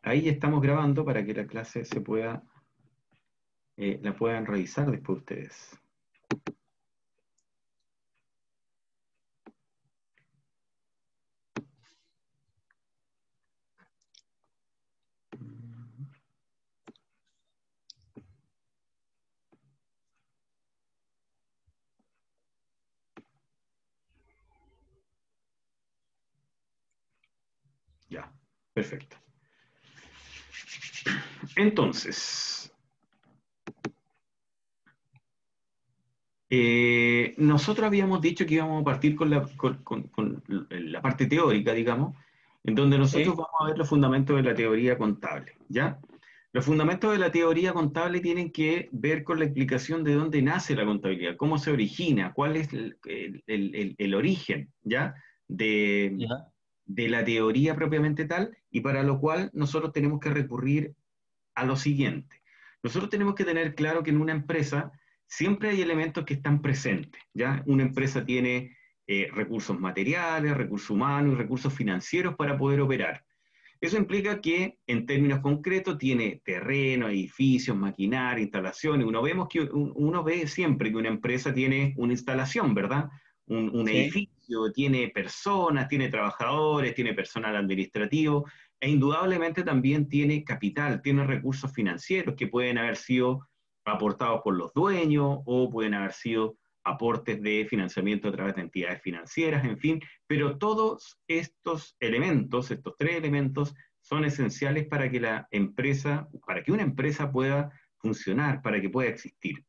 Ahí estamos grabando para que la clase se pueda, la puedan revisar después ustedes. Ya, perfecto. Entonces, nosotros habíamos dicho que íbamos a partir con la parte teórica, digamos, en donde nosotros Sí, vamos a ver los fundamentos de la teoría contable, ¿ya? Los fundamentos de la teoría contable tienen que ver con la explicación de dónde nace la contabilidad, cómo se origina, cuál es el origen, ¿ya? De, ya. de la teoría propiamente tal, y para lo cual nosotros tenemos que recurrir a lo siguiente. Nosotros tenemos que tener claro que en una empresa siempre hay elementos que están presentes, ¿ya? Una empresa tiene recursos materiales, recursos humanos y recursos financieros para poder operar. Eso implica que, en términos concretos, tiene terreno, edificios, maquinaria, instalaciones. Uno ve siempre que una empresa tiene una instalación, ¿verdad? Un Sí, edificio, tiene personas, tiene trabajadores, tiene personal administrativo, e indudablemente también tiene capital, tiene recursos financieros que pueden haber sido aportados por los dueños o pueden haber sido aportes de financiamiento a través de entidades financieras, en fin, pero todos estos elementos, estos tres elementos, son esenciales para que la empresa, para que una empresa pueda funcionar, para que pueda existir.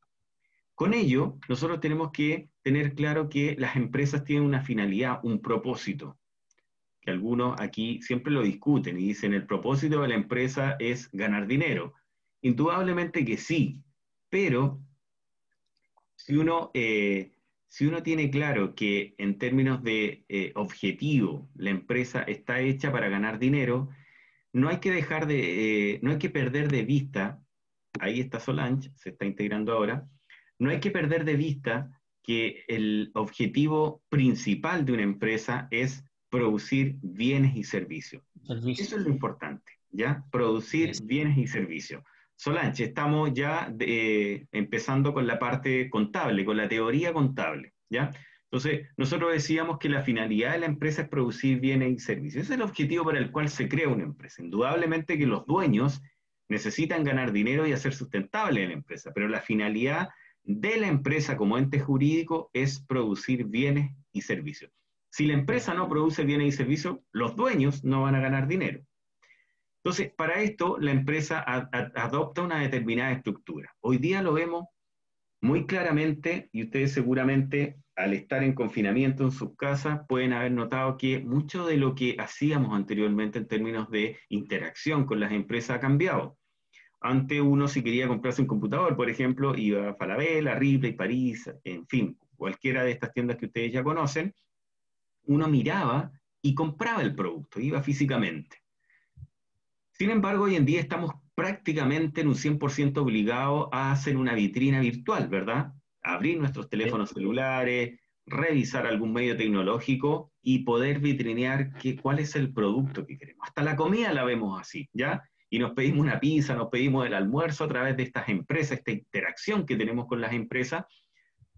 Con ello, nosotros tenemos que tener claro que las empresas tienen una finalidad, un propósito, que algunos aquí siempre lo discuten y dicen el propósito de la empresa es ganar dinero. Indudablemente que sí, pero si uno, si uno tiene claro que en términos de objetivo la empresa está hecha para ganar dinero, no hay que no hay que perder de vista, ahí está Solange, se está integrando ahora, no hay que perder de vista que el objetivo principal de una empresa es producir bienes y servicios. servicio. Eso es lo importante, ¿ya? Producir Yes. bienes y servicios. Solange, estamos ya empezando con la parte contable, con la teoría contable, ¿ya? Entonces, nosotros decíamos que la finalidad de la empresa es producir bienes y servicios. Ese es el objetivo para el cual se crea una empresa. Indudablemente que los dueños necesitan ganar dinero y hacer sustentable la empresa, pero la finalidad de la empresa como ente jurídico es producir bienes y servicios. Si la empresa Ya. no produce bienes y servicios, los dueños no van a ganar dinero. Entonces, para esto, la empresa adopta una determinada estructura. Hoy día lo vemos muy claramente y ustedes seguramente al estar en confinamiento en sus casas pueden haber notado que mucho de lo que hacíamos anteriormente en términos de interacción con las empresas ha cambiado. Antes uno si quería comprarse un computador, por ejemplo, iba a Falabella, Ripley, París, en fin, cualquiera de estas tiendas que ustedes ya conocen, uno miraba y compraba el producto, iba físicamente. Sin embargo, hoy en día estamos prácticamente en un 100% obligados a hacer una vitrina virtual, ¿verdad? Abrir nuestros Sí. teléfonos celulares, revisar algún medio tecnológico y poder vitrinear cuál es el producto que queremos. Hasta la comida la vemos así, ¿ya? Y nos pedimos una pizza, nos pedimos el almuerzo a través de estas empresas, esta interacción que tenemos con las empresas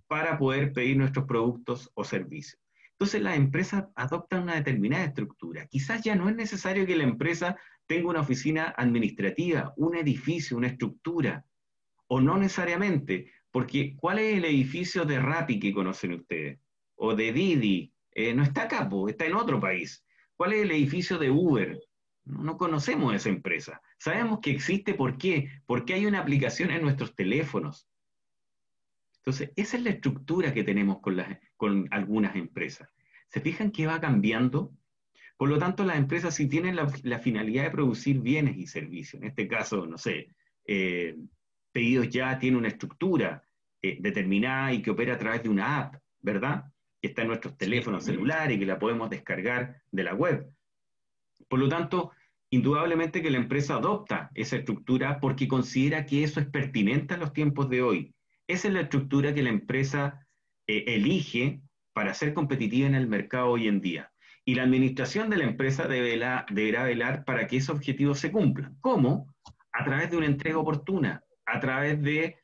para poder pedir nuestros productos o servicios. Entonces las empresas adoptan una determinada estructura. Quizás ya no es necesario que la empresa tenga una oficina administrativa, un edificio, una estructura, o no necesariamente, porque ¿cuál es el edificio de Rappi que conocen ustedes? O de Didi, no está acá, está en otro país. ¿Cuál es el edificio de Uber? No conocemos esa empresa. Sabemos que existe, ¿por qué? Porque hay una aplicación en nuestros teléfonos. Entonces, esa es la estructura que tenemos con algunas empresas. ¿Se fijan que va cambiando? Por lo tanto, las empresas sí tienen la finalidad de producir bienes y servicios. En este caso, no sé, eh, Pedidos Ya tiene una estructura determinada y que opera a través de una app, ¿verdad? Que está en nuestros Sí. teléfonos celulares y que la podemos descargar de la web. Por lo tanto, indudablemente que la empresa adopta esa estructura porque considera que eso es pertinente a los tiempos de hoy. Esa es la estructura que la empresa elige para ser competitiva en el mercado hoy en día. Y la administración de la empresa deberá velar para que esos objetivos se cumplan. ¿Cómo? A través de una entrega oportuna, a través de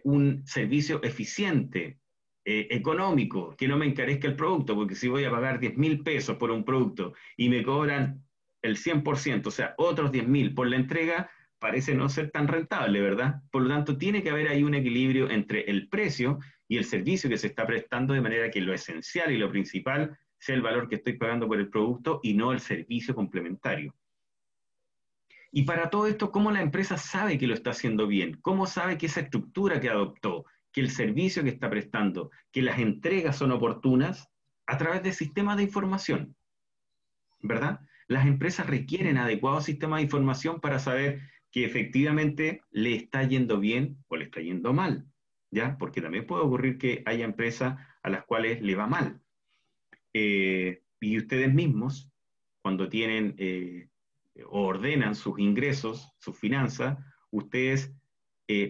un servicio eficiente, económico, que no me encarezca el producto, porque si voy a pagar 10.000 pesos por un producto y me cobran el 100%, o sea, otros 10.000 por la entrega, parece no ser tan rentable, ¿verdad? Por lo tanto, tiene que haber ahí un equilibrio entre el precio y el servicio que se está prestando, de manera que lo esencial y lo principal sea el valor que estoy pagando por el producto y no el servicio complementario. Y para todo esto, ¿cómo la empresa sabe que lo está haciendo bien? ¿Cómo sabe que esa estructura que adoptó, que el servicio que está prestando, que las entregas son oportunas? A través de sistemas de información, ¿verdad? Las empresas requieren adecuados sistemas de información para saber que efectivamente le está yendo bien o le está yendo mal, ¿ya? Porque también puede ocurrir que haya empresas a las cuales le va mal. Y ustedes mismos, cuando tienen o ordenan sus ingresos, sus finanzas, ustedes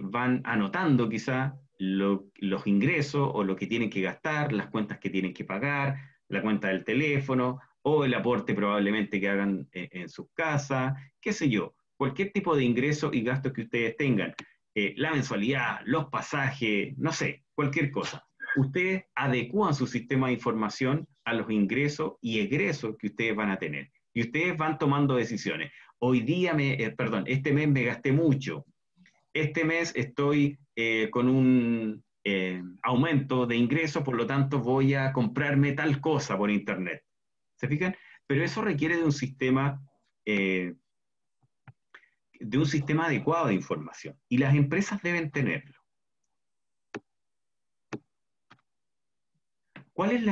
van anotando quizá los ingresos o lo que tienen que gastar, las cuentas que tienen que pagar, la cuenta del teléfono o el aporte probablemente que hagan en sus casas, qué sé yo, cualquier tipo de ingreso y gastos que ustedes tengan, la mensualidad, los pasajes, no sé, cualquier cosa. Ustedes adecúan su sistema de información a los ingresos y egresos que ustedes van a tener. Y ustedes van tomando decisiones. Hoy día, este mes me gasté mucho. Este mes estoy con un aumento de ingresos, por lo tanto voy a comprarme tal cosa por internet. ¿Se fijan? Pero eso requiere eh, de un sistema adecuado de información. Y las empresas deben tenerlo. ¿Cuál es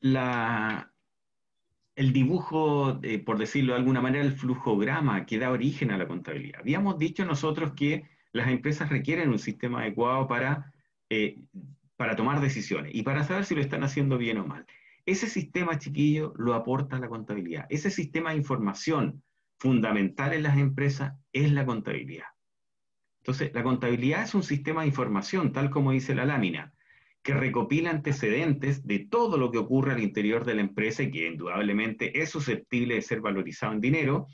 la, el dibujo, por decirlo de alguna manera, el flujograma que da origen a la contabilidad? Habíamos dicho nosotros que las empresas requieren un sistema adecuado eh, para tomar decisiones y para saber si lo están haciendo bien o mal. Ese sistema, chiquillo, lo aporta la contabilidad. Ese sistema de información fundamental en las empresas es la contabilidad. Entonces, la contabilidad es un sistema de información, tal como dice la lámina, que recopila antecedentes de todo lo que ocurre al interior de la empresa y que indudablemente es susceptible de ser valorizado en dinero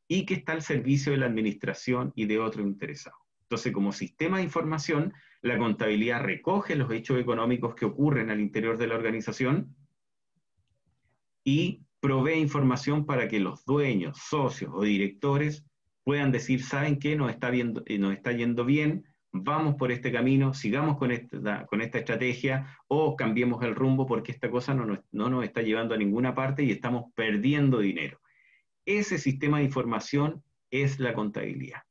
y que está al servicio de la administración y de otros interesados. Entonces, como sistema de información, la contabilidad recoge los hechos económicos que ocurren al interior de la organización y provee información para que los dueños, socios o directores puedan decir, ¿saben qué? Nos está yendo bien, vamos por este camino, sigamos con esta estrategia o cambiemos el rumbo porque esta cosa no nos está llevando a ninguna parte y estamos perdiendo dinero. Ese sistema de información es la contabilidad.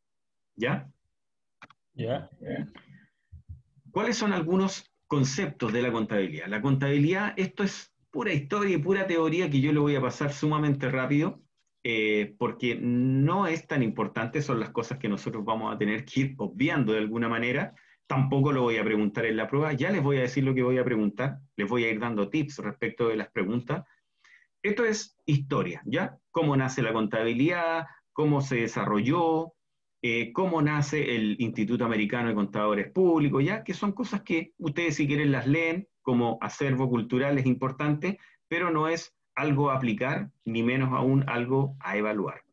¿Ya? Ya. ¿Cuáles son algunos conceptos de la contabilidad? La contabilidad, esto es pura historia y pura teoría que yo le voy a pasar sumamente rápido, porque no es tan importante, son las cosas que nosotros vamos a tener que ir obviando de alguna manera. Tampoco lo voy a preguntar en la prueba, ya les voy a decir lo que voy a preguntar, les voy a ir dando tips respecto de las preguntas. Esto es historia, ¿ya? Cómo nace la contabilidad, cómo se desarrolló, cómo nace el Instituto Americano de Contadores Públicos, ¿ya? Que son cosas que ustedes si quieren las leen como acervo cultural, es importante, pero no es algo a aplicar, ni menos aún algo a evaluar.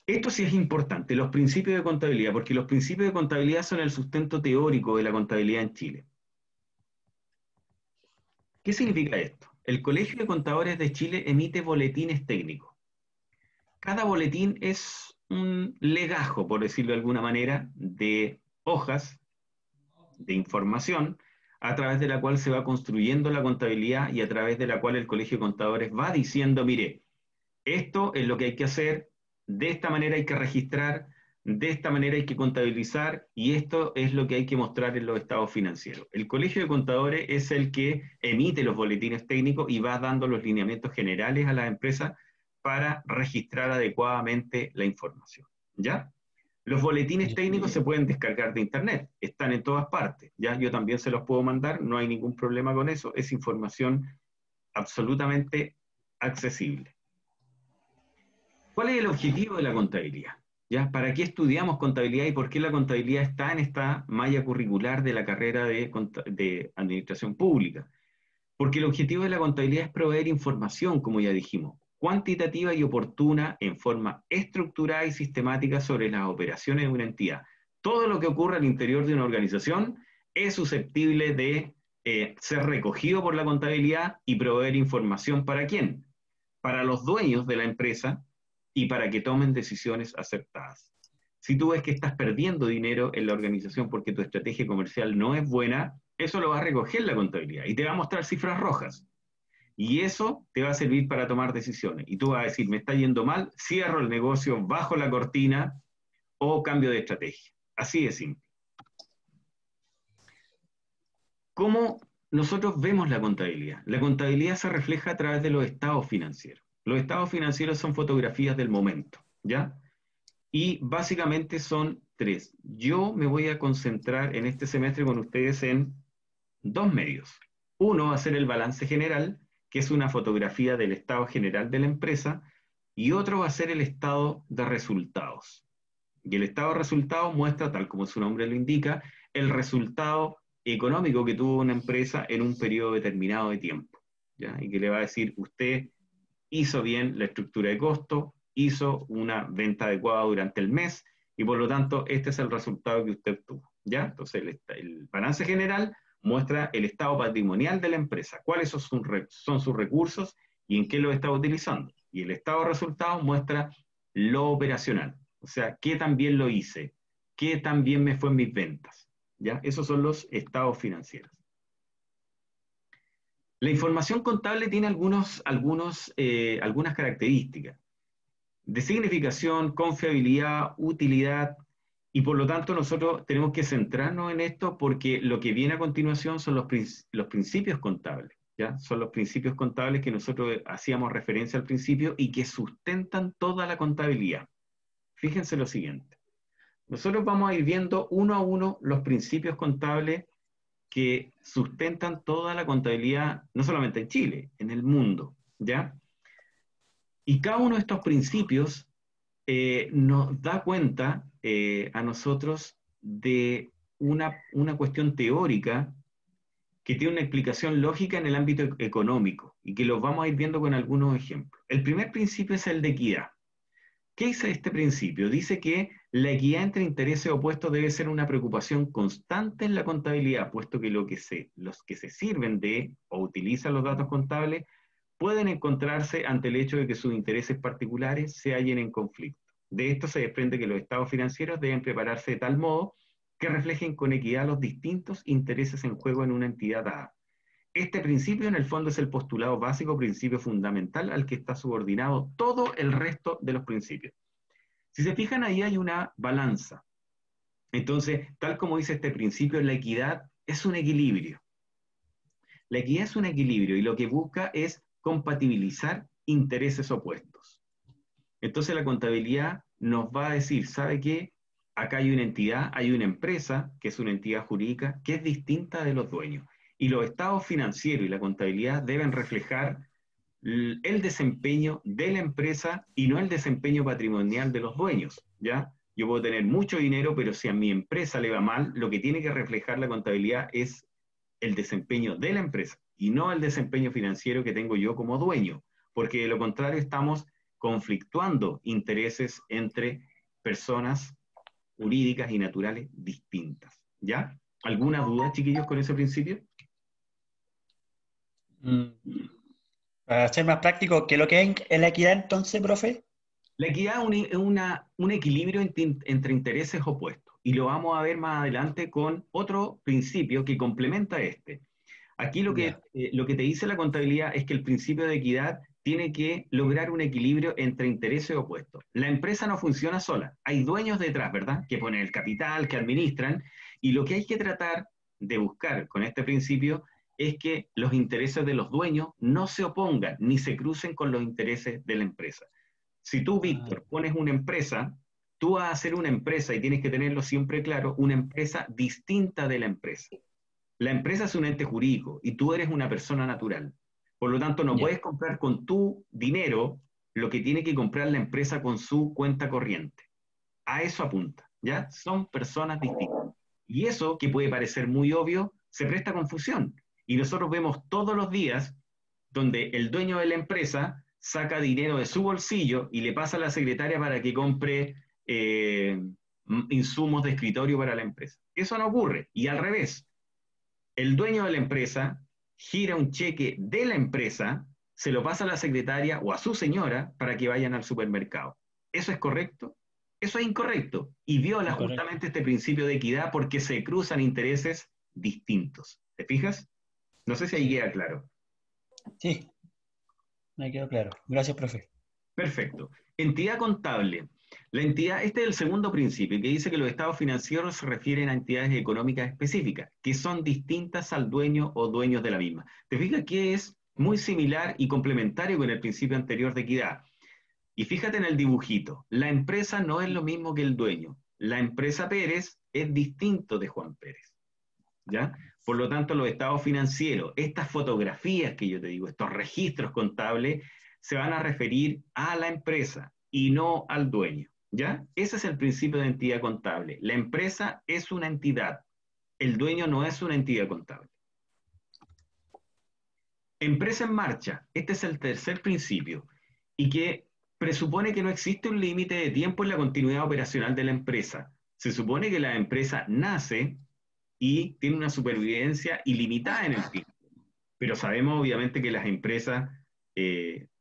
Esto sí es importante, los principios de contabilidad, porque los principios de contabilidad son el sustento teórico de la contabilidad en Chile. ¿Qué significa esto? El Colegio de Contadores de Chile emite boletines técnicos. Cada boletín es un legajo, por decirlo de alguna manera, de hojas de información a través de la cual se va construyendo la contabilidad y a través de la cual el Colegio de Contadores va diciendo, mire, esto es lo que hay que hacer, de esta manera hay que registrar, de esta manera hay que contabilizar y esto es lo que hay que mostrar en los estados financieros. El Colegio de Contadores es el que emite los boletines técnicos y va dando los lineamientos generales a las empresas para registrar adecuadamente la información. ¿Ya? Los boletines técnicos se pueden descargar de internet, están en todas partes. ¿Ya? Yo también se los puedo mandar, no hay ningún problema con eso, es información absolutamente accesible. ¿Cuál es el objetivo de la contabilidad? ¿Ya? ¿Para qué estudiamos contabilidad y por qué la contabilidad está en esta malla curricular de la carrera de Administración Pública? Porque el objetivo de la contabilidad es proveer información, como ya dijimos, cuantitativa y oportuna en forma estructurada y sistemática sobre las operaciones de una entidad. Todo lo que ocurre al interior de una organización es susceptible de ser recogido por la contabilidad y proveer información ¿para quién? Para los dueños de la empresa y para que tomen decisiones acertadas. Si tú ves que estás perdiendo dinero en la organización porque tu estrategia comercial no es buena, eso lo va a recoger la contabilidad y te va a mostrar cifras rojas. Y eso te va a servir para tomar decisiones. Y tú vas a decir, me está yendo mal, cierro el negocio, bajo la cortina o cambio de estrategia. Así de simple. ¿Cómo nosotros vemos la contabilidad? La contabilidad se refleja a través de los estados financieros. Los estados financieros son fotografías del momento, ¿ya? Y básicamente son tres. Yo me voy a concentrar en este semestre con ustedes en dos medios. Uno va a ser el balance general, que es una fotografía del estado general de la empresa, y otro va a ser el estado de resultados. Y el estado de resultados muestra, tal como su nombre lo indica, el resultado económico que tuvo una empresa en un periodo determinado de tiempo, ¿ya? Y que le va a decir, usted hizo bien la estructura de costo, hizo una venta adecuada durante el mes, y por lo tanto, este es el resultado que usted tuvo, ¿ya? Entonces, el balance general muestra el estado patrimonial de la empresa, cuáles son sus recursos y en qué los está utilizando. Y el estado de resultados muestra lo operacional, o sea, qué tan bien lo hice, qué tan bien me fue en mis ventas, ¿ya? Esos son los estados financieros. La información contable tiene algunas características de significación, confiabilidad, utilidad, y por lo tanto nosotros tenemos que centrarnos en esto porque lo que viene a continuación son los principios contables, ¿ya? Son los principios contables que nosotros hacíamos referencia al principio y que sustentan toda la contabilidad. Fíjense lo siguiente. Nosotros vamos a ir viendo uno a uno los principios contables que sustentan toda la contabilidad, no solamente en Chile, en el mundo, ¿ya? Y cada uno de estos principios nos da cuenta a nosotros de una cuestión teórica que tiene una explicación lógica en el ámbito económico y que los vamos a ir viendo con algunos ejemplos. El primer principio es el de equidad. ¿Qué dice este principio? Dice que la equidad entre intereses opuestos debe ser una preocupación constante en la contabilidad, puesto que los que se sirven de o utilizan los datos contables pueden encontrarse ante el hecho de que sus intereses particulares se hallen en conflicto. De esto se desprende que los estados financieros deben prepararse de tal modo que reflejen con equidad los distintos intereses en juego en una entidad dada. Este principio en el fondo es el postulado básico, principio fundamental al que está subordinado todo el resto de los principios. Si se fijan ahí hay una balanza. Entonces, tal como dice este principio, la equidad es un equilibrio. La equidad es un equilibrio y lo que busca es compatibilizar intereses opuestos. Entonces la contabilidad nos va a decir, ¿sabe qué? Acá hay una entidad, hay una empresa, que es una entidad jurídica, que es distinta de los dueños. Y los estados financieros y la contabilidad deben reflejar el desempeño de la empresa y no el desempeño patrimonial de los dueños, ¿ya? Yo puedo tener mucho dinero, pero si a mi empresa le va mal, lo que tiene que reflejar la contabilidad es el desempeño de la empresa y no el desempeño financiero que tengo yo como dueño, porque de lo contrario estamos conflictuando intereses entre personas jurídicas y naturales distintas, ¿ya? ¿Alguna duda, chiquillos, con ese principio? Mm, Para ser más práctico, ¿qué es lo que es la equidad entonces, profe? La equidad es un equilibrio entre intereses opuestos y lo vamos a ver más adelante con otro principio que complementa este. Aquí Ya. lo que te dice la contabilidad es que el principio de equidad tiene que lograr un equilibrio entre intereses opuestos. La empresa no funciona sola, hay dueños detrás, ¿verdad? Que ponen el capital, que administran, y lo que hay que tratar de buscar con este principio es que los intereses de los dueños no se opongan ni se crucen con los intereses de la empresa. Si tú, Ah, Víctor, pones una empresa, tú vas a hacer una empresa y tienes que tenerlo siempre claro, una empresa distinta de la empresa. La empresa es un ente jurídico y tú eres una persona natural. Por lo tanto, no ya. puedes comprar con tu dinero lo que tiene que comprar la empresa con su cuenta corriente. A eso apunta, ¿ya? Son personas distintas. Y eso, que puede parecer muy obvio, se presta a confusión. Y nosotros vemos todos los días donde el dueño de la empresa saca dinero de su bolsillo y le pasa a la secretaria para que compre insumos de escritorio para la empresa. Eso no ocurre. Y al revés, el dueño de la empresa gira un cheque de la empresa, se lo pasa a la secretaria o a su señora para que vayan al supermercado. ¿Eso es correcto? Eso es incorrecto y viola Incorrecto. justamente este principio de equidad porque se cruzan intereses distintos. ¿Te fijas? No sé si ahí Sí, queda claro. sí, me quedó claro. Gracias, profe. Perfecto. Entidad contable. La entidad, este es el segundo principio, que dice que los estados financieros se refieren a entidades económicas específicas, que son distintas al dueño o dueños de la misma. ¿Te fijas que es muy similar y complementario con el principio anterior de equidad? Y fíjate en el dibujito, la empresa no es lo mismo que el dueño. La empresa Pérez es distinto de Juan Pérez, ¿ya? Por lo tanto, los estados financieros, estas fotografías que yo te digo, estos registros contables, se van a referir a la empresa y no al dueño, ¿ya? Ese es el principio de entidad contable. La empresa es una entidad, el dueño no es una entidad contable. Empresa en marcha, este es el tercer principio, y que presupone que no existe un límite de tiempo en la continuidad operacional de la empresa. Se supone que la empresa nace y tiene una supervivencia ilimitada en el tiempo. Pero sabemos obviamente que las empresas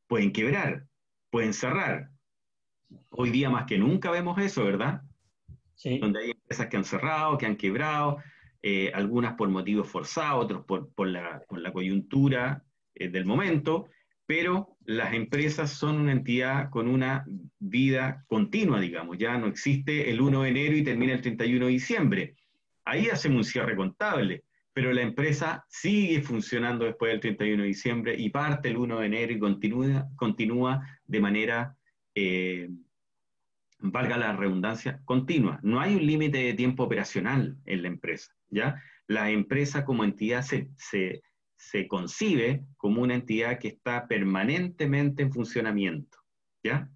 pueden quebrar, pueden cerrar. Hoy día más que nunca vemos eso, ¿verdad? Sí, Donde hay empresas que han cerrado, que han quebrado, algunas por motivos forzados, otros por la coyuntura del momento, pero las empresas son una entidad con una vida continua, digamos, ya no existe el 1 de enero y termina el 31 de diciembre. Ahí hacemos un cierre contable, pero la empresa sigue funcionando después del 31 de diciembre y parte el 1 de enero y continúa de manera valga la redundancia, continua. No hay un límite de tiempo operacional en la empresa, ¿ya? La empresa como entidad se concibe como una entidad que está permanentemente en funcionamiento, ¿ya?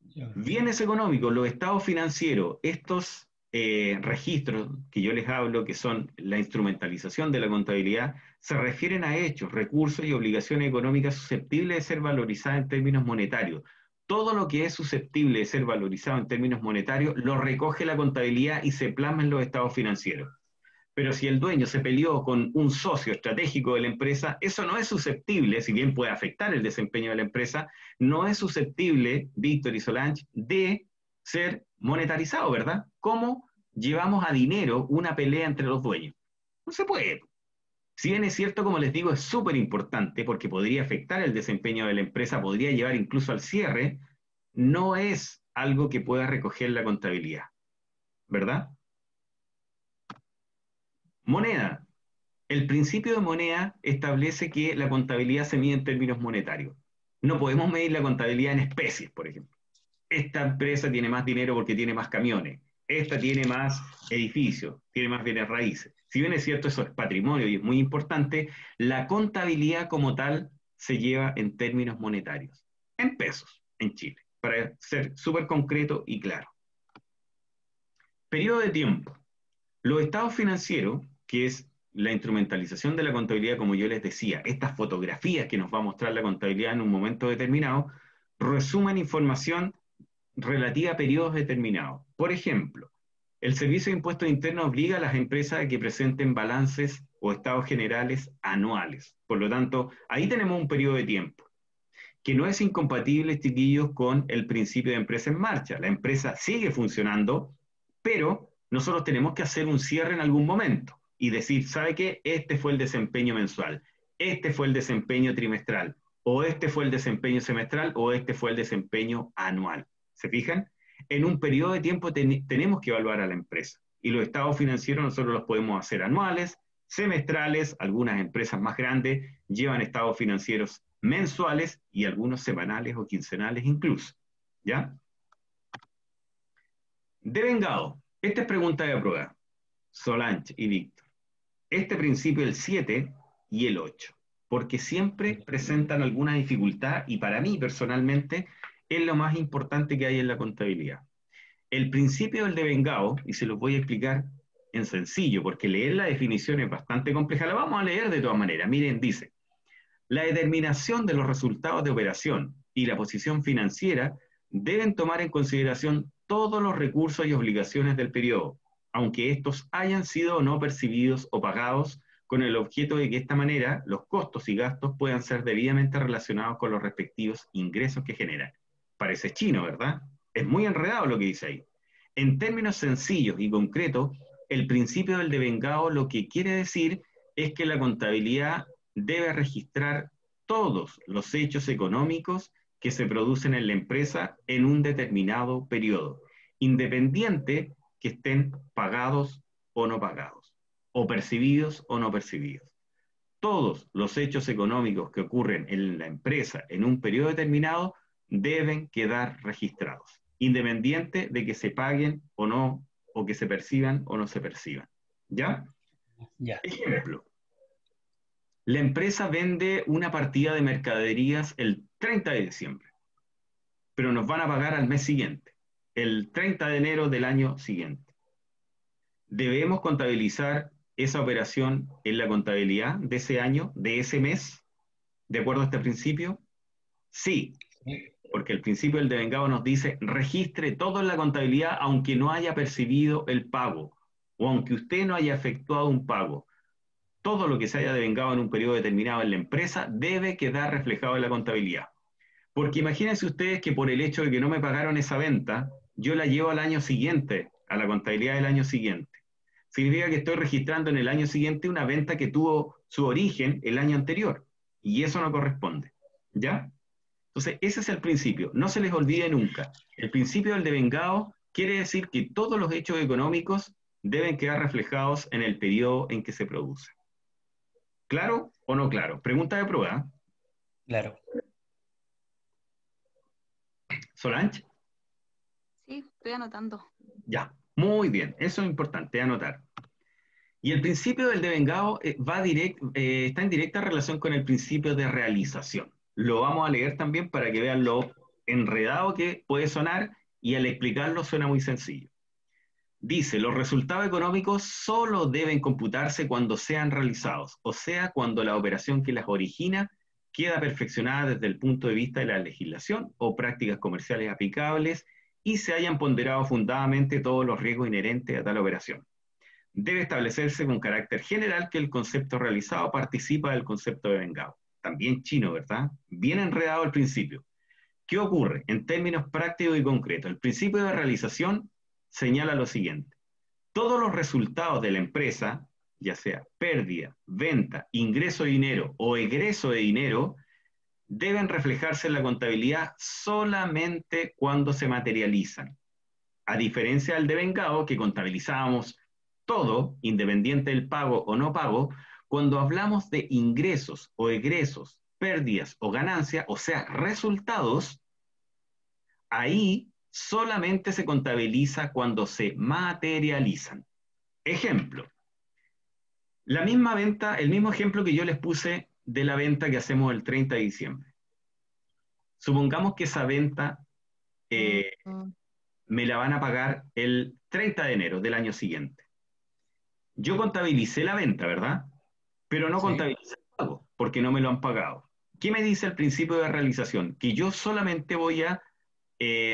ya. Bienes económicos, los estados financieros, estos registros que yo les hablo, que son la instrumentalización de la contabilidad, se refieren a hechos, recursos y obligaciones económicas susceptibles de ser valorizadas en términos monetarios. Todo lo que es susceptible de ser valorizado en términos monetarios lo recoge la contabilidad y se plasma en los estados financieros. Pero si el dueño se peleó con un socio estratégico de la empresa, eso no es susceptible, si bien puede afectar el desempeño de la empresa, no es susceptible, Víctor y Solange, de ser monetarizado, ¿verdad? ¿Cómo llevamos a dinero una pelea entre los dueños? No se puede. Si bien es cierto, como les digo, es súper importante porque podría afectar el desempeño de la empresa, podría llevar incluso al cierre, no es algo que pueda recoger la contabilidad, ¿verdad? Moneda. El principio de moneda establece que la contabilidad se mide en términos monetarios. No podemos medir la contabilidad en especies, por ejemplo. Esta empresa tiene más dinero porque tiene más camiones. Esta tiene más edificios, tiene más bienes raíces. Si bien es cierto, eso es patrimonio y es muy importante, la contabilidad como tal se lleva en términos monetarios, en pesos, en Chile, para ser súper concreto y claro. Periodo de tiempo. Los estados financieros, que es la instrumentalización de la contabilidad, como yo les decía, estas fotografías que nos va a mostrar la contabilidad en un momento determinado, resumen información relativa a periodos determinados. Por ejemplo, el Servicio de Impuestos Internos obliga a las empresas a que presenten balances o estados generales anuales. Por lo tanto, ahí tenemos un periodo de tiempo que no es incompatible, chiquillos, con el principio de empresa en marcha. La empresa sigue funcionando, pero nosotros tenemos que hacer un cierre en algún momento y decir, ¿sabe qué? Este fue el desempeño mensual, este fue el desempeño trimestral, o este fue el desempeño semestral, o este fue el desempeño anual. ¿Se fijan? En un periodo de tiempo tenemos que evaluar a la empresa. Y los estados financieros nosotros los podemos hacer anuales, semestrales, algunas empresas más grandes llevan estados financieros mensuales y algunos semanales o quincenales incluso. ¿Ya? Devengado. Esta es pregunta de prueba. Solange y Víctor. Este principio, el 7 y el 8, porque siempre presentan alguna dificultad y para mí personalmente es lo más importante que hay en la contabilidad. El principio del devengado, y se los voy a explicar en sencillo, porque leer la definición es bastante compleja. La vamos a leer de todas maneras. Miren, dice, la determinación de los resultados de operación y la posición financiera deben tomar en consideración todos los recursos y obligaciones del periodo, aunque estos hayan sido o no percibidos o pagados, con el objeto de que de esta manera los costos y gastos puedan ser debidamente relacionados con los respectivos ingresos que generan. Parece chino, ¿verdad? Es muy enredado lo que dice ahí. En términos sencillos y concretos, el principio del devengado lo que quiere decir es que la contabilidad debe registrar todos los hechos económicos que se producen en la empresa en un determinado periodo, independiente que estén pagados o no pagados, o percibidos o no percibidos. Todos los hechos económicos que ocurren en la empresa en un periodo determinado deben quedar registrados, independiente de que se paguen o no, o que se perciban o no se perciban. ¿Ya? Ya. Ejemplo. La empresa vende una partida de mercaderías el 30 de diciembre, pero nos van a pagar al mes siguiente, el 30 de enero del año siguiente. ¿Debemos contabilizar esa operación en la contabilidad de ese año, de ese mes, de acuerdo a este principio? Sí, porque el principio del devengado nos dice registre todo en la contabilidad aunque no haya percibido el pago o aunque usted no haya efectuado un pago. Todo lo que se haya devengado en un periodo determinado en la empresa debe quedar reflejado en la contabilidad. Porque imagínense ustedes que por el hecho de que no me pagaron esa venta, yo la llevo al año siguiente, a la contabilidad del año siguiente. Significa que estoy registrando en el año siguiente una venta que tuvo su origen el año anterior. Y eso no corresponde. ¿Ya? Entonces, ese es el principio. No se les olvide nunca. El principio del devengado quiere decir que todos los hechos económicos deben quedar reflejados en el periodo en que se produce. ¿Claro o no claro? Pregunta de prueba. Claro. Solange. Sí, estoy anotando. Ya, muy bien. Eso es importante, anotar. Y el principio del devengado está en directa relación con el principio de realización. Lo vamos a leer también para que vean lo enredado que puede sonar y al explicarlo suena muy sencillo. Dice, los resultados económicos solo deben computarse cuando sean realizados, o sea, cuando la operación que las origina queda perfeccionada desde el punto de vista de la legislación o prácticas comerciales aplicables y se hayan ponderado fundadamente todos los riesgos inherentes a tal operación. Debe establecerse con carácter general que el concepto realizado participa del concepto de vengado. También chino, ¿verdad? Bien enredado al principio. ¿Qué ocurre? En términos prácticos y concretos, el principio de realización señala lo siguiente. Todos los resultados de la empresa, ya sea pérdida, venta, ingreso de dinero o egreso de dinero, deben reflejarse en la contabilidad solamente cuando se materializan. A diferencia del devengado, que contabilizábamos todo, independiente del pago o no pago, cuando hablamos de ingresos o egresos, pérdidas o ganancias, o sea, resultados, ahí solamente se contabiliza cuando se materializan. Ejemplo, la misma venta, el mismo ejemplo que yo les puse de la venta que hacemos el 30 de diciembre. Supongamos que esa venta me la van a pagar el 30 de enero del año siguiente. Yo contabilicé la venta, ¿verdad? Pero no contabilicé el pago, porque no me lo han pagado. ¿Qué me dice el principio de realización? Que yo solamente voy a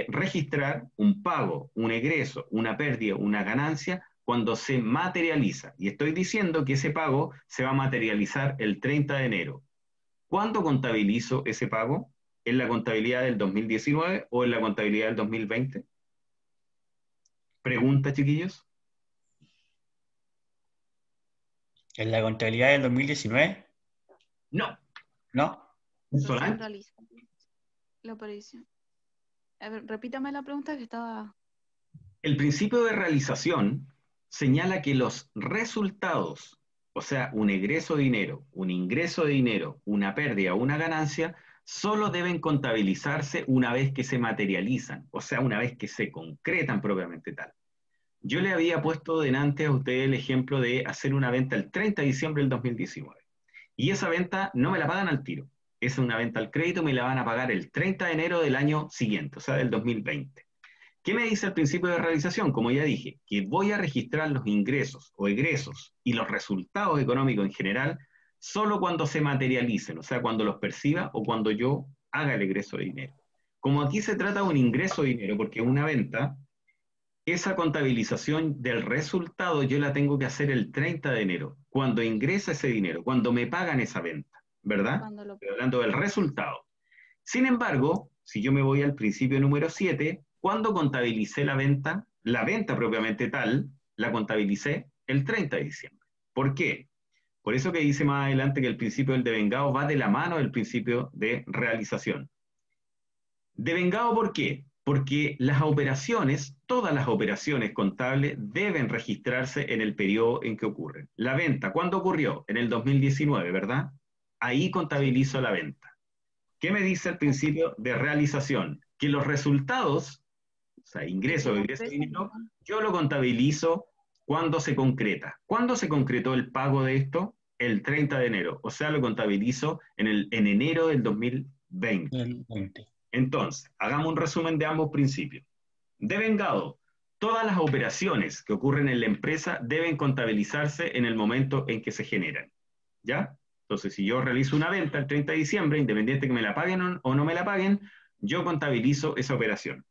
registrar un pago, un egreso, una pérdida, una ganancia, cuando se materializa. Y estoy diciendo que ese pago se va a materializar el 30 de enero. ¿Cuándo contabilizo ese pago? ¿En la contabilidad del 2019 o en la contabilidad del 2020? Pregunta, chiquillos. ¿En la contabilidad del 2019? No. ¿No? ¿Solange? La operación. A ver, repítame la pregunta que estaba... El principio de realización señala que los resultados, o sea, un egreso de dinero, un ingreso de dinero, una pérdida o una ganancia, solo deben contabilizarse una vez que se materializan, o sea, una vez que se concretan propiamente tal. Yo le había puesto delante a ustedes el ejemplo de hacer una venta el 30 de diciembre del 2019. Y esa venta no me la pagan al tiro. Es una venta al crédito, me la van a pagar el 30 de enero del año siguiente, o sea, del 2020. ¿Qué me dice el principio de realización? Como ya dije, que voy a registrar los ingresos o egresos y los resultados económicos en general solo cuando se materialicen, o sea, cuando los perciba o cuando yo haga el egreso de dinero. Como aquí se trata de un ingreso de dinero, porque es una venta, esa contabilización del resultado yo la tengo que hacer el 30 de enero, cuando ingresa ese dinero, cuando me pagan esa venta, ¿verdad? Cuando lo... Estoy hablando del resultado. Sin embargo, si yo me voy al principio número 7, cuando contabilicé la venta propiamente tal, la contabilicé el 30 de diciembre. ¿Por qué? Por eso que dice más adelante que el principio del devengado va de la mano del principio de realización. ¿Devengado por qué? Porque las operaciones, todas las operaciones contables deben registrarse en el periodo en que ocurren. La venta, ¿cuándo ocurrió? En el 2019, ¿verdad? Ahí contabilizo la venta. ¿Qué me dice el principio de realización? Que los resultados, o sea, ingreso la o ingreso de empresa dinero, yo lo contabilizo cuando se concreta. ¿Cuándo se concretó el pago de esto? El 30 de enero. O sea, lo contabilizo en enero del 2020. El 20. Entonces, hagamos un resumen de ambos principios. Devengado, todas las operaciones que ocurren en la empresa deben contabilizarse en el momento en que se generan. ¿Ya? Entonces, si yo realizo una venta el 30 de diciembre, independiente que me la paguen o no me la paguen, yo contabilizo esa operación.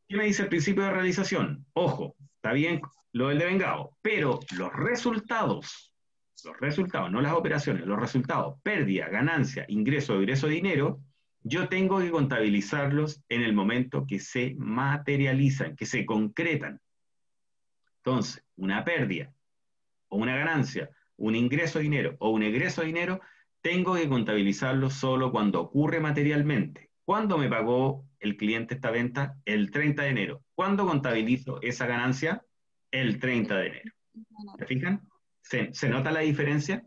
¿Qué me dice el principio de realización? Ojo, está bien lo del devengado, pero los resultados, no las operaciones, los resultados, pérdida, ganancia, ingreso, egreso de dinero, yo tengo que contabilizarlos en el momento que se materializan, que se concretan. Entonces, una pérdida o una ganancia, un ingreso de dinero o un egreso de dinero, tengo que contabilizarlo solo cuando ocurre materialmente. ¿Cuándo me pagó el cliente esta venta? El 30 de enero. ¿Cuándo contabilizo esa ganancia? El 30 de enero. ¿Se fijan? ¿Se nota la diferencia?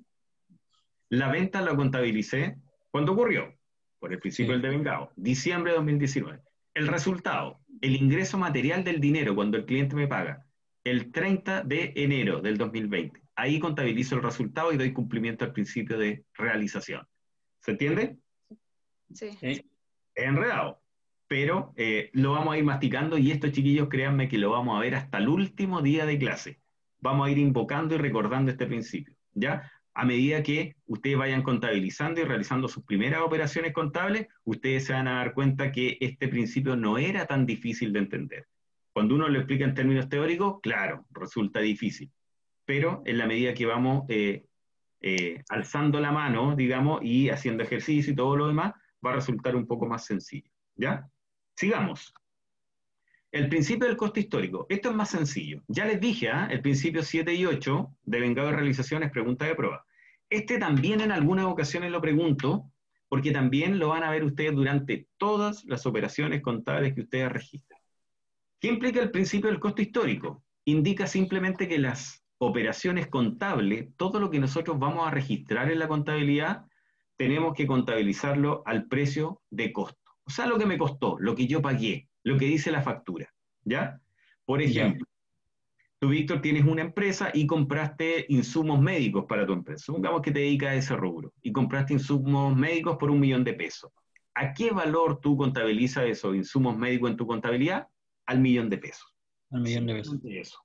La venta la contabilicé cuando ocurrió, por el principio del devengado, diciembre de 2019. El resultado, el ingreso material del dinero cuando el cliente me paga, el 30 de enero del 2020. Ahí contabilizo el resultado y doy cumplimiento al principio de realización. ¿Se entiende? Sí. Es enredado, pero lo vamos a ir masticando y esto, chiquillos, créanme que lo vamos a ver hasta el último día de clase. Vamos a ir invocando y recordando este principio, ¿ya? A medida que ustedes vayan contabilizando y realizando sus primeras operaciones contables, ustedes se van a dar cuenta que este principio no era tan difícil de entender. Cuando uno lo explica en términos teóricos, claro, resulta difícil, pero en la medida que vamos alzando la mano, digamos, y haciendo ejercicio y todo lo demás, va a resultar un poco más sencillo. ¿Ya? Sigamos. El principio del costo histórico. Esto es más sencillo. Ya les dije, el principio 7 y 8 de vengado de realización es pregunta de prueba. Este también en algunas ocasiones lo pregunto, porque también lo van a ver ustedes durante todas las operaciones contables que ustedes registran. ¿Qué implica el principio del costo histórico? Indica simplemente que las operaciones contables, todo lo que nosotros vamos a registrar en la contabilidad, tenemos que contabilizarlo al precio de costo. O sea, lo que me costó, lo que yo pagué, lo que dice la factura. ¿Ya? Por ejemplo, tú, Víctor, tienes una empresa y compraste insumos médicos para tu empresa. Supongamos que te dedicas a ese rubro y compraste insumos médicos por 1.000.000 de pesos. ¿A qué valor tú contabilizas esos insumos médicos en tu contabilidad? Al 1.000.000 de pesos. Al millón de pesos. Eso.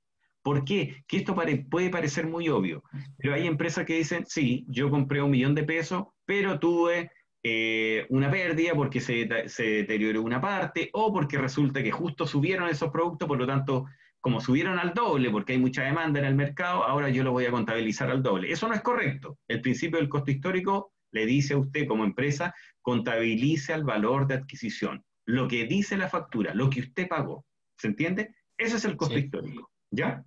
¿Por qué? Que esto puede parecer muy obvio, pero hay empresas que dicen, sí, yo compré 1.000.000 de pesos, pero tuve una pérdida porque se deterioró una parte o porque resulta que justo subieron esos productos, por lo tanto, como subieron al doble porque hay mucha demanda en el mercado, ahora yo lo voy a contabilizar al doble. Eso no es correcto. El principio del costo histórico le dice a usted como empresa, contabilice al valor de adquisición, lo que dice la factura, lo que usted pagó. ¿Se entiende? Ese es el costo histórico. ¿Ya?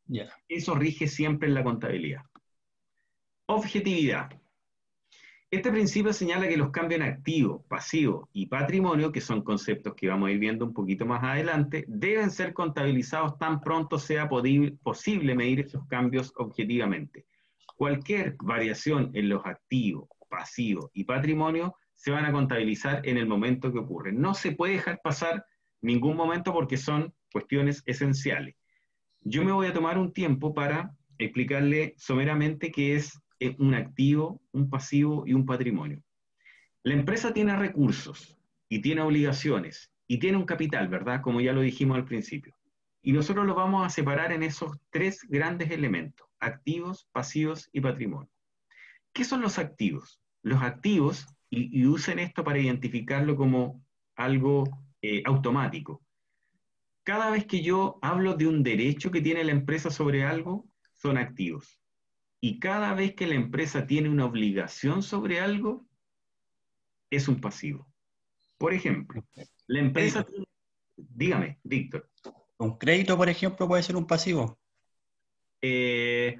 Ya. Eso rige siempre en la contabilidad. Objetividad. Este principio señala que los cambios en activo, pasivo y patrimonio, que son conceptos que vamos a ir viendo un poquito más adelante, deben ser contabilizados tan pronto sea posible medir esos cambios objetivamente. Cualquier variación en los activos, pasivos y patrimonio se van a contabilizar en el momento que ocurre. No se puede dejar pasar ningún momento porque son cuestiones esenciales. Yo me voy a tomar un tiempo para explicarle someramente qué es un activo, un pasivo y un patrimonio. La empresa tiene recursos y tiene obligaciones y tiene un capital, ¿verdad? Como ya lo dijimos al principio. Y nosotros lo vamos a separar en esos tres grandes elementos: activos, pasivos y patrimonio. ¿Qué son los activos? Los activos, y usen esto para identificarlo como algo automático. Cada vez que yo hablo de un derecho que tiene la empresa sobre algo, son activos. Y cada vez que la empresa tiene una obligación sobre algo, es un pasivo. Por ejemplo, la empresa Crédito. tiene... Dígame, Víctor. Un crédito, por ejemplo, puede ser un pasivo. Eh,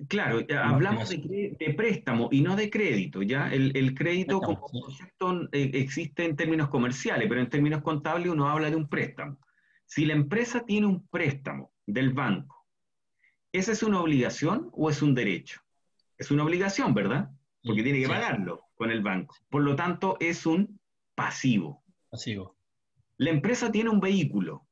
claro, Una hablamos obligación. de préstamo y no de crédito, ¿ya? El crédito como Préstamo, sí. concepto existe en términos comerciales, pero en términos contables uno habla de un préstamo. Si la empresa tiene un préstamo del banco, ¿esa es una obligación o es un derecho? Es una obligación, ¿verdad? Porque Sí, tiene que sí, pagarlo con el banco. Por lo tanto, es un pasivo. pasivo. La empresa tiene un vehículo.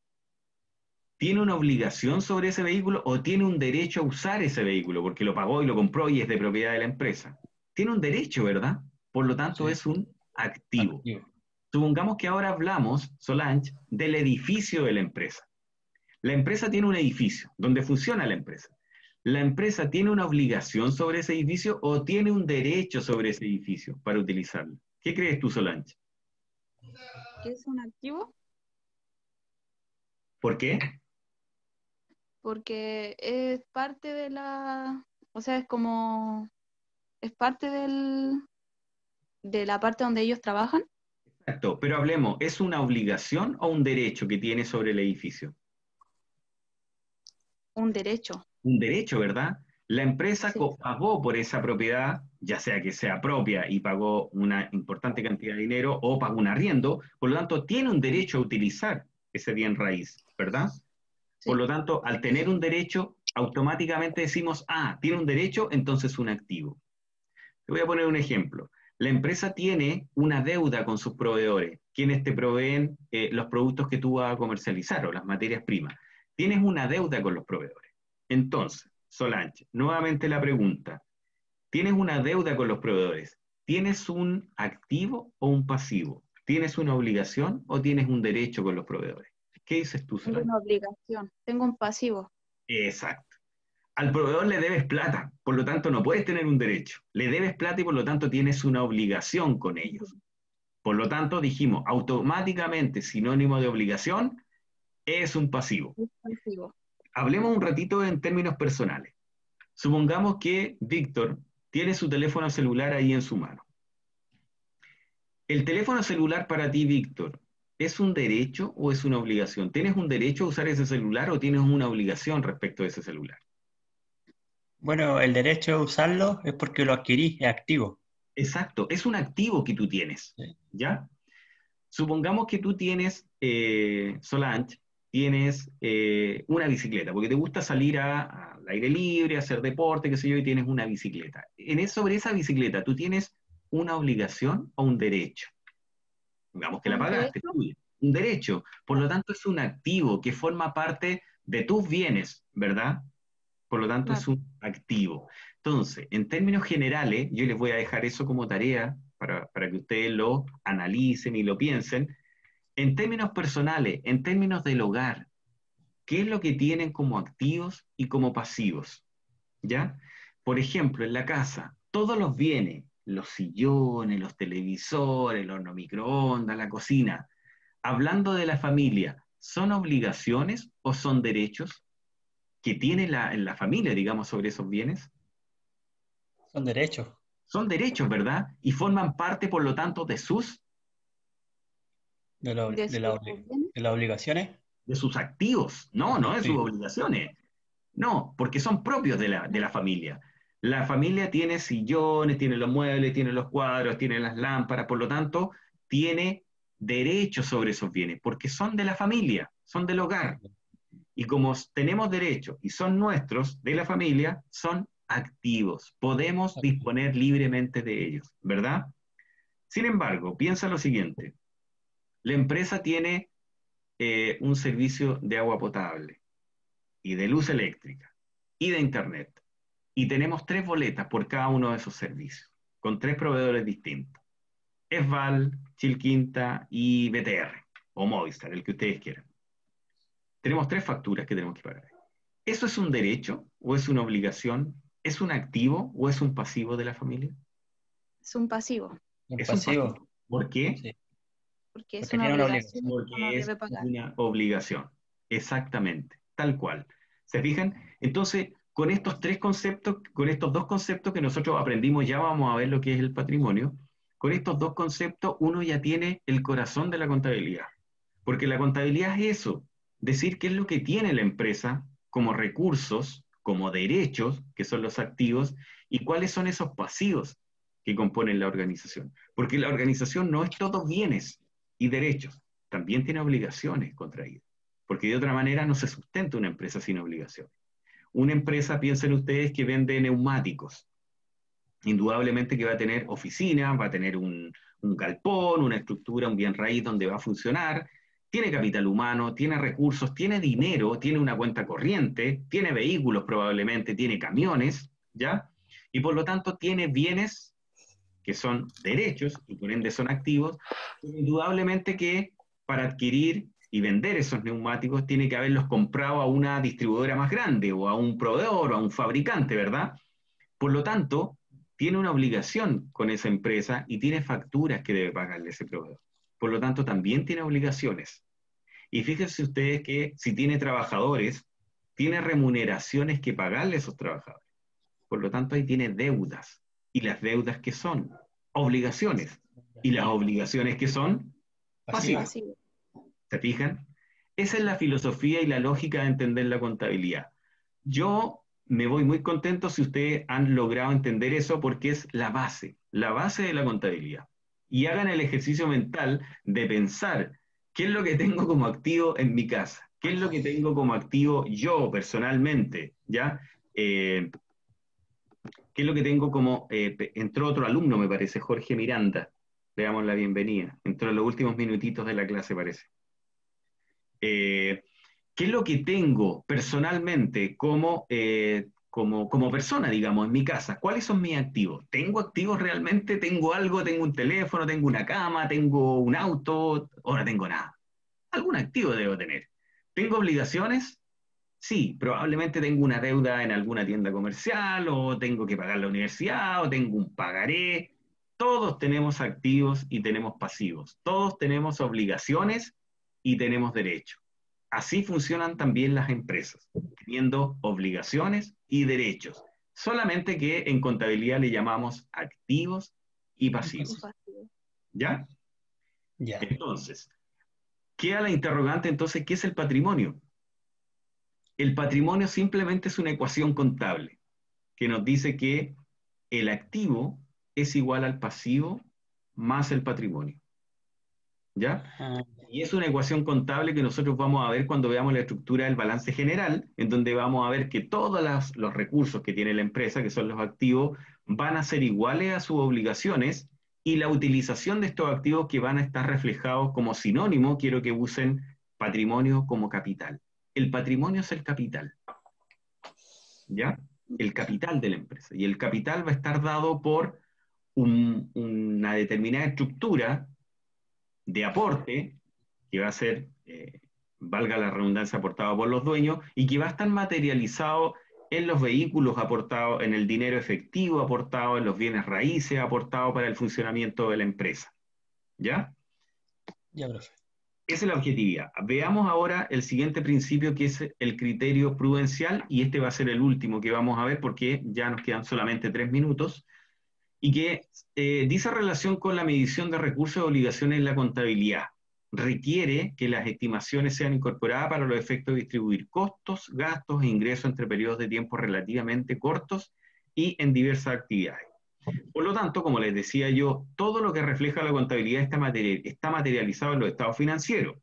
¿Tiene una obligación sobre ese vehículo o tiene un derecho a usar ese vehículo porque lo pagó y lo compró y es de propiedad de la empresa? Tiene un derecho, ¿verdad? Por lo tanto, Sí, es un activo. activo. Supongamos que ahora hablamos, Solange, del edificio de la empresa. La empresa tiene un edificio donde funciona la empresa. ¿La empresa tiene una obligación sobre ese edificio o tiene un derecho sobre ese edificio para utilizarlo? ¿Qué crees tú, Solange? ¿Qué es un activo? ¿Por qué? Porque es parte de la, o sea, es como, es parte de la parte donde ellos trabajan, Exacto, pero hablemos, ¿es una obligación o un derecho que tiene sobre el edificio? un derecho. Un derecho, ¿verdad? La empresa Sí. pagó por esa propiedad, ya sea que sea propia y pagó una importante cantidad de dinero o pagó un arriendo, por lo tanto tiene un derecho a utilizar ese bien raíz, ¿verdad? Por Sí. lo tanto, al tener un derecho, automáticamente decimos, ah, tiene un derecho, entonces un activo. Te voy a poner un ejemplo. La empresa tiene una deuda con sus proveedores, quienes te proveen los productos que tú vas a comercializar o las materias primas. Tienes una deuda con los proveedores. Entonces, Solange, nuevamente la pregunta. ¿Tienes una deuda con los proveedores? ¿Tienes un activo o un pasivo? ¿Tienes una obligación o tienes un derecho con los proveedores? ¿Qué dices tú, Tengo Solange? una obligación, tengo un pasivo. Exacto. Al proveedor le debes plata, por lo tanto no puedes tener un derecho. Le debes plata y por lo tanto tienes una obligación con ellos. Por lo tanto, dijimos, automáticamente sinónimo de obligación es un pasivo. Un pasivo. Hablemos un ratito en términos personales. Supongamos que Víctor tiene su teléfono celular ahí en su mano. ¿El teléfono celular para ti, Víctor, es un derecho o es una obligación? ¿Tienes un derecho a usar ese celular o tienes una obligación respecto a ese celular? Bueno, el derecho a usarlo es porque lo adquirí, es activo. Exacto, es un activo que tú tienes, Sí. ¿ya? Supongamos que tú tienes, Solange, tienes una bicicleta, porque te gusta salir al aire libre, hacer deporte, qué sé yo, y tienes una bicicleta. Sobre esa bicicleta, ¿tú tienes una obligación o un derecho? Digamos que la Un pagaste, es derecho. tuya. Un derecho, por lo tanto es un activo que forma parte de tus bienes, ¿verdad? Por lo tanto es Claro. un activo. Entonces, en términos generales, yo les voy a dejar eso como tarea para que ustedes lo analicen y lo piensen. En términos personales, en términos del hogar, ¿qué es lo que tienen como activos y como pasivos? ¿Ya? Por ejemplo, en la casa, todos los bienes, los sillones, los televisores, el horno microondas, la cocina, hablando de la familia, ¿son obligaciones o son derechos que tiene la familia, digamos, sobre esos bienes? Son derechos Son derechos, ¿verdad? Y forman parte, por lo tanto, De sus bienes. de las obligaciones. de sus activos, no, no de sus Sí. obligaciones. No, porque son propios de la familia. La familia tiene sillones, tiene los muebles, tiene los cuadros, tiene las lámparas, por lo tanto, tiene derechos sobre esos bienes, porque son de la familia, son del hogar. Y como tenemos derechos y son nuestros, de la familia, son activos. Podemos disponer libremente de ellos, ¿verdad? Sin embargo, piensa lo siguiente. La empresa tiene un servicio de agua potable y de luz eléctrica y de internet. Y tenemos tres boletas por cada uno de esos servicios, con tres proveedores distintos: Esval, Chilquinta y BTR. o Movistar, el que ustedes quieran. Tenemos 3 facturas que tenemos que pagar. ¿Eso es un derecho o es una obligación? ¿Es un activo o es un pasivo de la familia? Es un pasivo, Un Es un pasivo. pasivo. ¿Por qué? Sí. porque es Porque una tiene una obligación obligación. que uno Porque es debe pagar. una obligación. Exactamente, tal cual. ¿Se fijan? Entonces, con estos 3 conceptos, con estos 2 conceptos que nosotros aprendimos, ya vamos a ver lo que es el patrimonio. Con estos 2 conceptos, uno ya tiene el corazón de la contabilidad. Porque la contabilidad es eso, decir qué es lo que tiene la empresa como recursos, como derechos, que son los activos, y cuáles son esos pasivos que componen la organización. Porque la organización no es todo bienes y derechos, también tiene obligaciones contraídas. Porque de otra manera no se sustenta una empresa sin obligaciones. Una empresa, piensen ustedes, que vende neumáticos. Indudablemente que va a tener oficina, va a tener un galpón, una estructura, un bien raíz donde va a funcionar, tiene capital humano, tiene recursos, tiene dinero, tiene una cuenta corriente, tiene vehículos probablemente, tiene camiones, ¿ya? Y por lo tanto tiene bienes que son derechos y por ende son activos, pero indudablemente que para adquirir y vender esos neumáticos tiene que haberlos comprado a una distribuidora más grande o a un proveedor o a un fabricante, ¿verdad? Por lo tanto, tiene una obligación con esa empresa y tiene facturas que debe pagarle ese proveedor. Por lo tanto, también tiene obligaciones. Y fíjense ustedes que si tiene trabajadores, tiene remuneraciones que pagarle a esos trabajadores. Por lo tanto, ahí tiene deudas. ¿Y las deudas qué son? Obligaciones. ¿Y las obligaciones qué son? Pasiva. Pasivas. Pasivo. ¿Se fijan? Esa es la filosofía y la lógica de entender la contabilidad. Yo me voy muy contento si ustedes han logrado entender eso porque es la base de la contabilidad. Y hagan el ejercicio mental de pensar qué es lo que tengo como activo en mi casa, qué es lo que tengo como activo yo personalmente, ¿ya? ¿Qué es lo que tengo como, entró otro alumno, me parece, Jorge Miranda, le damos la bienvenida, entró en los últimos minutitos de la clase, parece. ¿Qué es lo que tengo personalmente como persona, digamos, en mi casa? ¿Cuáles son mis activos? ¿Tengo activos realmente? ¿Tengo algo? ¿Tengo un teléfono? ¿Tengo una cama? ¿Tengo un auto? ¿O no tengo nada? Algún activo debo tener. ¿Tengo obligaciones? Sí, probablemente tengo una deuda en alguna tienda comercial, o tengo que pagar la universidad, o tengo un pagaré. Todos tenemos activos y tenemos pasivos. Todos tenemos obligaciones y tenemos derechos. Así funcionan también las empresas, teniendo obligaciones y derechos. Solamente que en contabilidad le llamamos activos y Un pasivos. pasivo. ¿Ya? Ya. Entonces, queda la interrogante entonces, ¿qué es el patrimonio? El patrimonio simplemente es una ecuación contable que nos dice que el activo es igual al pasivo más el patrimonio. ¿Ya? Ah, Y es una ecuación contable que nosotros vamos a ver cuando veamos la estructura del balance general, en donde vamos a ver que todos los recursos que tiene la empresa, que son los activos, van a ser iguales a sus obligaciones y la utilización de estos activos que van a estar reflejados como sinónimo, quiero que usen patrimonio como capital. El patrimonio es el capital, ¿ya? El capital de la empresa. Y el capital va a estar dado por una determinada estructura de aporte que va a ser, valga la redundancia, aportado por los dueños y que va a estar materializado en los vehículos aportados, en el dinero efectivo aportado, en los bienes raíces aportados para el funcionamiento de la empresa. ¿Ya? ya, profe. Esa es la objetividad. Veamos ahora el siguiente principio, que es el criterio prudencial, y este va a ser el último que vamos a ver porque ya nos quedan solamente 3 minutos, y que dice relación con la medición de recursos y obligaciones en la contabilidad. Requiere que las estimaciones sean incorporadas para los efectos de distribuir costos, gastos e ingresos entre periodos de tiempo relativamente cortos y en diversas actividades. Por lo tanto, como les decía yo, todo lo que refleja la contabilidad está materializado en los estados financieros.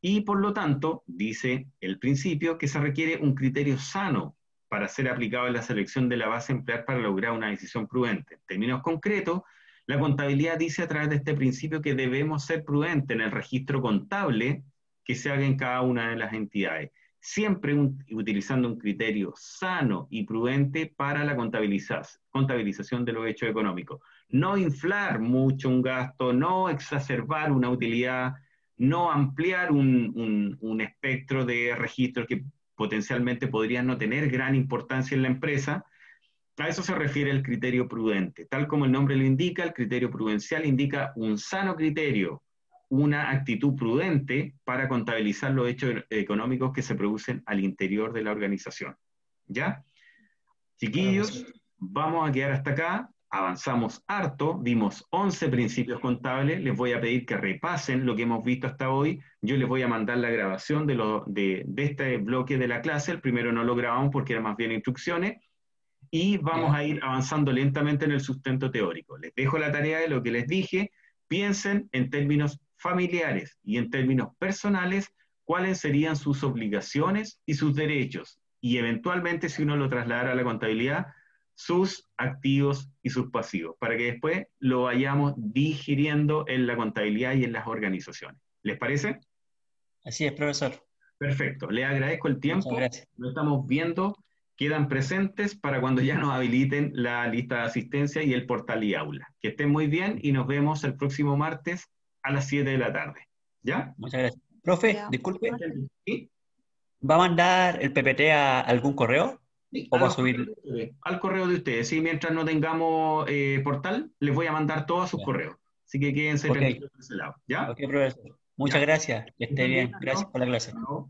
Y por lo tanto, dice el principio que se requiere un criterio sano para ser aplicado en la selección de la base a emplear para lograr una decisión prudente. En términos concretos, la contabilidad dice a través de este principio que debemos ser prudentes en el registro contable que se haga en cada una de las entidades, siempre utilizando un criterio sano y prudente para la contabilización de los hechos económicos. No inflar mucho un gasto, no exacerbar una utilidad, no ampliar un espectro de registros que potencialmente podrían no tener gran importancia en la empresa. A eso se refiere el criterio prudente. Tal como el nombre lo indica, el criterio prudencial indica un sano criterio, una actitud prudente para contabilizar los hechos económicos que se producen al interior de la organización. ¿Ya? Chiquillos, vamos a quedar hasta acá. Avanzamos harto, vimos 11 principios contables. Les voy a pedir que repasen lo que hemos visto hasta hoy. Yo les voy a mandar la grabación de este bloque de la clase. El primero no lo grabamos porque era más bien instrucciones. Y vamos a ir avanzando lentamente en el sustento teórico. Les dejo la tarea de lo que les dije. Piensen en términos familiares y en términos personales cuáles serían sus obligaciones y sus derechos. Y eventualmente, si uno lo trasladara a la contabilidad, sus activos y sus pasivos, para que después lo vayamos digiriendo en la contabilidad y en las organizaciones. ¿Les parece? Así es, profesor. Perfecto. Les agradezco el tiempo. Muchas gracias. Lo estamos viendo. Quedan presentes para cuando ya nos habiliten la lista de asistencia y el portal y aula. Que estén muy bien y nos vemos el próximo martes a las 7 de la tarde. ¿Ya? Muchas gracias. Profe, Ya. disculpe, ¿Sí? ¿va a mandar el PPT a algún correo? Sí, ¿O va a subir? al correo de ustedes. Sí, mientras no tengamos portal, les voy a mandar todos sus Ya. correos. Así que quédense Ok. tranquilos de ese lado. ¿ya? Ok, profesor. Muchas Ya. gracias. Que esté Estén bien. ¿no? Gracias por la clase. Chao.